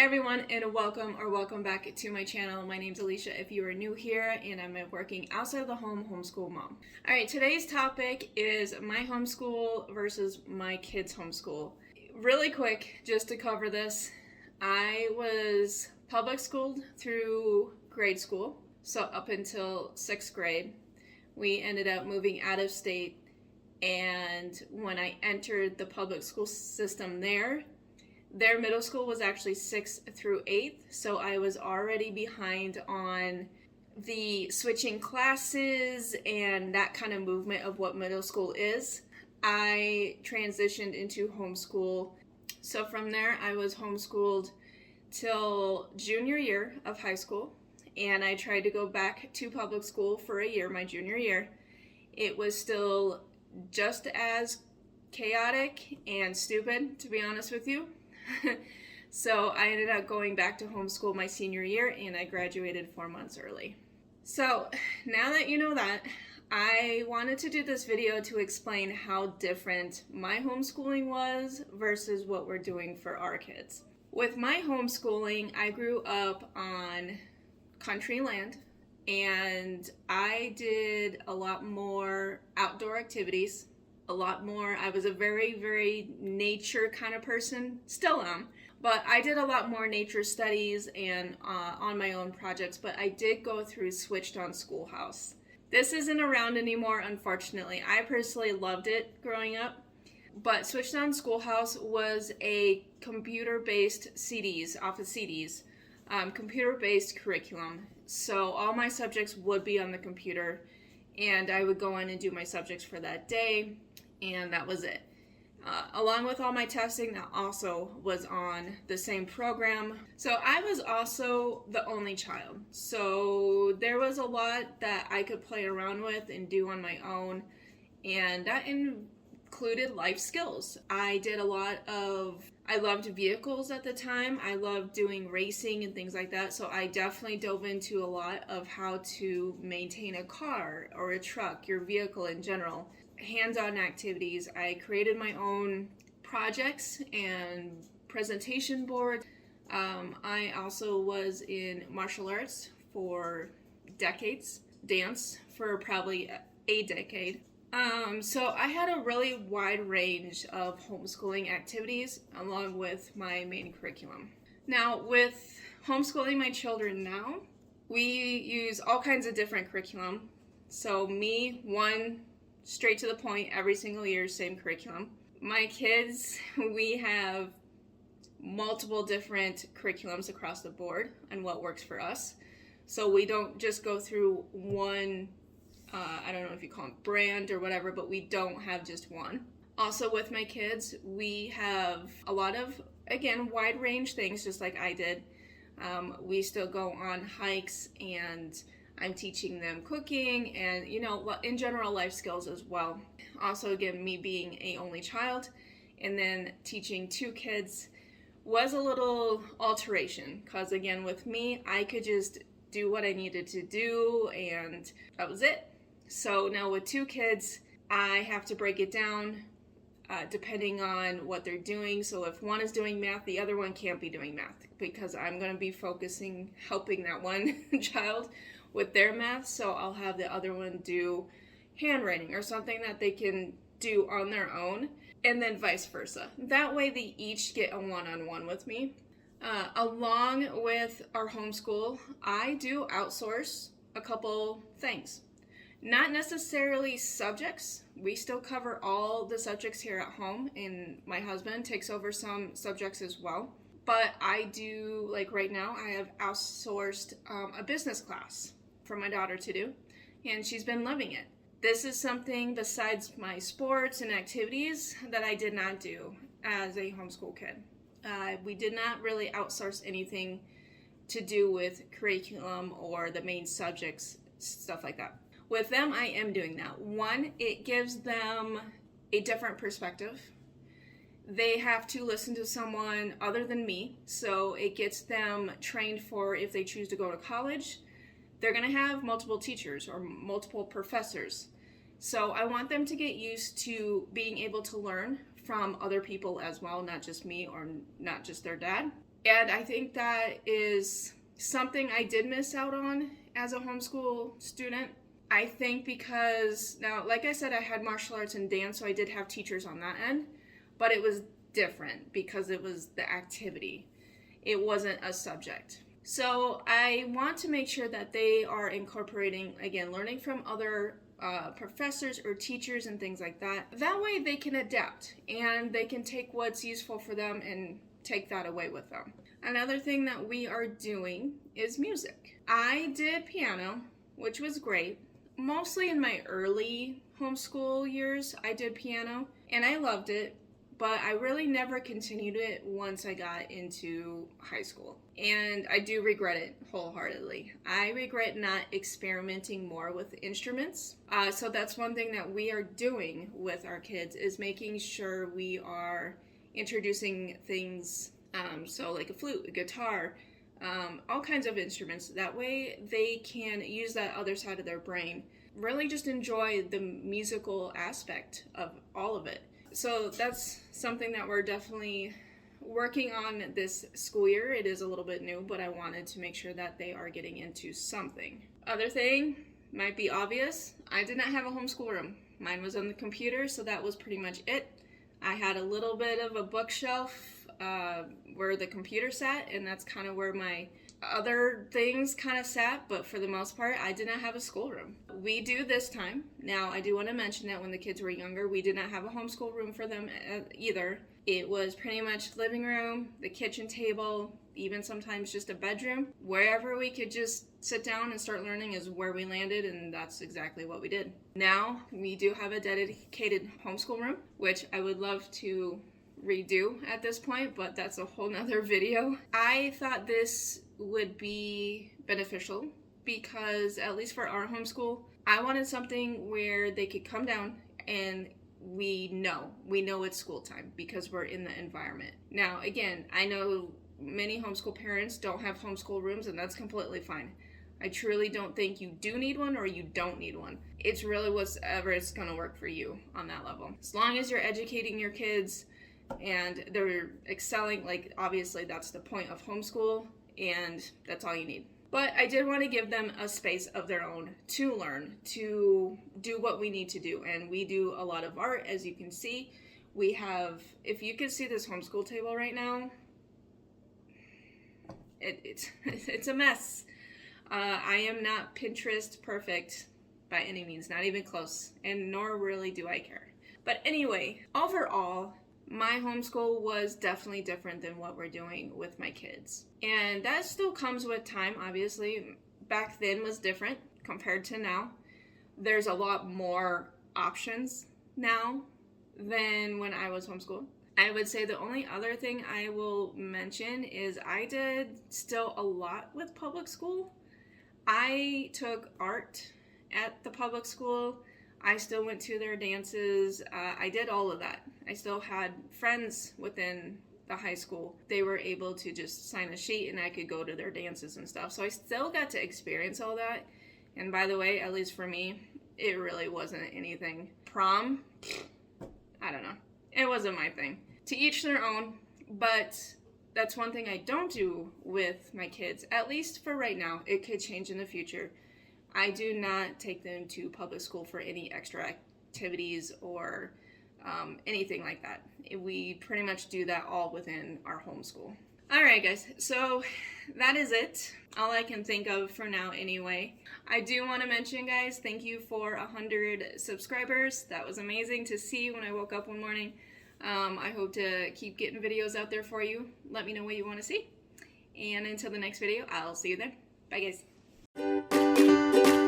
Everyone, and welcome back to my channel. My name's Alicia if you are new here, and I'm a working outside of the home homeschool mom. Alright, today's topic is my homeschool versus my kids' homeschool. Really quick, just to cover this, I was public schooled through grade school, so up until 6th grade. We ended up moving out of state, and when I entered the public school system their middle school was actually 6th through 8th, so I was already behind on the switching classes and that kind of movement of what middle school is. I transitioned into homeschool. So from there, I was homeschooled till junior year of high school, and I tried to go back to public school for a year, my junior year. It was still just as chaotic and stupid, to be honest with you. So I ended up going back to homeschool my senior year, and I graduated 4 months early. So now that you know that, I wanted to do this video to explain how different my homeschooling was versus what we're doing for our kids. With my homeschooling, I grew up on country land, and I did a lot more outdoor activities. A lot more. I was a very nature kind of person, still am, but I did a lot more nature studies and on my own projects, but I did go through Switched on Schoolhouse. This isn't around anymore, unfortunately. I personally loved it growing up, but Switched on Schoolhouse was a computer-based computer-based curriculum. So all my subjects would be on the computer, and I would go in and do my subjects for that day, and that was it. Along with all my testing, that also was on the same program. So I was also the only child. So there was a lot that I could play around with and do on my own, and that included life skills. I loved vehicles at the time. I loved doing racing and things like that. So I definitely dove into a lot of how to maintain a car or a truck, your vehicle in general. Hands-on activities. I created my own projects and presentation board. I also was in martial arts for decades, dance for probably a decade. So I had a really wide range of homeschooling activities along with my main curriculum. Now, with homeschooling my children now, we use all kinds of different curriculum. So one straight to the point every single year, same curriculum. My kids, we have multiple different curriculums across the board and what works for us. So we don't just go through one, I don't know if you call it brand or whatever, but we don't have just one. Also with my kids, we have a lot of, again, wide range things, just like I did. We still go on hikes, and I'm teaching them cooking and, in general, life skills as well. Also, again, me being an only child and then teaching 2 kids was a little alteration, because, again, with me, I could just do what I needed to do, and that was it. So now with 2 kids, I have to break it down depending on what they're doing. So if one is doing math, the other one can't be doing math, because I'm going to be helping that one child with their math, so I'll have the other one do handwriting or something that they can do on their own, and then vice versa. That way they each get a one-on-one with me. Along with our homeschool, I do outsource a couple things. Not necessarily subjects. We still cover all the subjects here at home, and my husband takes over some subjects as well. But I do, like right now, I have outsourced a business class for my daughter to do, and she's been loving it. This is something besides my sports and activities that I did not do as a homeschool kid. We did not really outsource anything to do with curriculum or the main subjects, stuff like that. With them, I am doing that. One, it gives them a different perspective. They have to listen to someone other than me, so it gets them trained for if they choose to go to college. They're going to have multiple teachers or multiple professors. So I want them to get used to being able to learn from other people as well, not just me or not just their dad. And I think that is something I did miss out on as a homeschool student. I think because, now, like I said, I had martial arts and dance, so I did have teachers on that end, but it was different because it was the activity. It wasn't a subject. So I want to make sure that they are incorporating, again, learning from other professors or teachers and things like that. That way they can adapt and they can take what's useful for them and take that away with them. Another thing that we are doing is music. I did piano, which was great. Mostly in my early homeschool years, I did piano and I loved it, but I really never continued it once I got into high school. And I do regret it wholeheartedly. I regret not experimenting more with instruments. So that's one thing that we are doing with our kids, is making sure we are introducing things, so like a flute, a guitar, all kinds of instruments. That way they can use that other side of their brain, really just enjoy the musical aspect of all of it. So that's something that we're definitely working on this school year. It is a little bit new, but I wanted to make sure that they are getting into something. Other thing, might be obvious, I did not have a homeschool room. Mine was on the computer, so that was pretty much it. I had a little bit of a bookshelf where the computer sat, and that's kind of where my other things kind of sat, but for the most part, I did not have a schoolroom. We do this time. Now, I do want to mention that when the kids were younger, we did not have a homeschool room for them either. It was pretty much living room, the kitchen table, even sometimes just a bedroom. Wherever we could just sit down and start learning is where we landed, and that's exactly what we did. Now, we do have a dedicated homeschool room, which I would love to redo at this point, but that's a whole nother video. I thought this would be beneficial because, at least for our homeschool, I wanted something where they could come down and we know it's school time because we're in the environment. Now, again, I know many homeschool parents don't have homeschool rooms, and that's completely fine. I truly don't think you do need one or you don't need one. It's really whatever is going to work for you on that level. As long as you're educating your kids and they're excelling, like, obviously that's the point of homeschool, and that's all you need. But I did want to give them a space of their own to learn, to do what we need to do. And we do a lot of art, as you can see. We have, if you can see this homeschool table right now, it's a mess. I am not Pinterest perfect by any means, not even close, and nor really do I care. But anyway, overall, my homeschool was definitely different than what we're doing with my kids. And that still comes with time, obviously. Back then was different compared to now. There's a lot more options now than when I was homeschooled. I would say the only other thing I will mention is I did still a lot with public school. I took art at the public school. I still went to their dances. I did all of that. I still had friends within the high school. They were able to just sign a sheet and I could go to their dances and stuff. So I still got to experience all that. And by the way, at least for me, it really wasn't anything. Prom, I don't know. It wasn't my thing. To each their own, but that's one thing I don't do with my kids, at least for right now. It could change in the future. I do not take them to public school for any extra activities or anything like that. We pretty much do that all within our homeschool. All right, guys, so that is it. All I can think of for now anyway. I do want to mention, guys, thank you for 100 subscribers. That was amazing to see when I woke up one morning. I hope to keep getting videos out there for you. Let me know what you want to see. And until the next video, I'll see you then. Bye, guys.